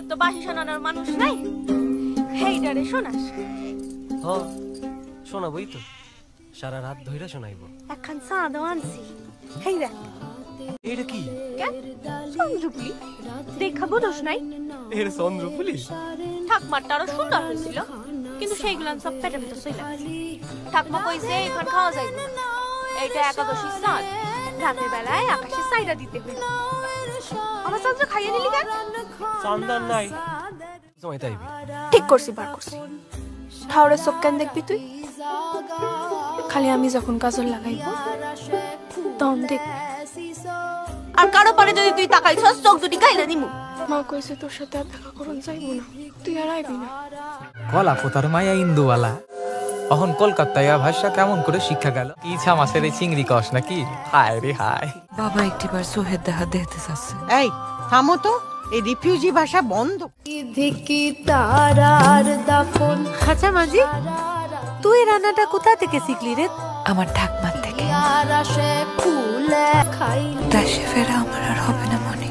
তোর তো বাহি শোনানোর মানুষ নাই, হেইডারে শোনাস। হ শোনাবই তো, সারা রাত ধইরা শোনাইবো। একখান চাঁদও আনছি, হেইরা। এটা কি? চন্দ্রপুলি দেখা বোধস নাই? এটা চন্দ্রপুলি? ঠাকমারটা আরো সুন্দর হয়েছিল, কিন্তু সেইগুলো সব পেটের ভিতর চলে গেছে। ঠাকমা কইছে এখন খাওয়া যাইবে না, এইটা একাদশীর চাঁদ, রাতের বেলায় আকাশে সাইরা দিতে হইল। আমার চন্দ্র খাইয়ে নিলি কেন? চান্দার নাই সময় তাইবি। ঠিক করছি, বার করছি। ঠাউরের চোখ কেন দেখবি তুই? খালি আমি যখন কাজল লাগাইব তখন দেখবি। আর কারো পরে যদি তুই তাকাইছস চোখ দুটি গাইলা দিমু। মা কইছে তোর সাথে আর দেখা করন যাইব না, তুই আর আইবি না। কলা পোতার মায়া ইন্দুওয়ালা এখন কলকাতায় ভাষা কেমন করে শিক্ষা গেল? ইচ্ছা মাসের এই চিংড়ি কস নাকি? হায় রে হায়। বাবা একটিবার সোহের দেখা দেখতে চাচ্ছে। এই থামো তো, এই রিফিউজি ভাষা বন্ধ। আচ্ছা মাঝি, তুই রান্নাটা কোথা থেকে শিখলি রে? আমার ঠাকমার থেকে। দেশে ফেরা আমার আর হবে না মনে।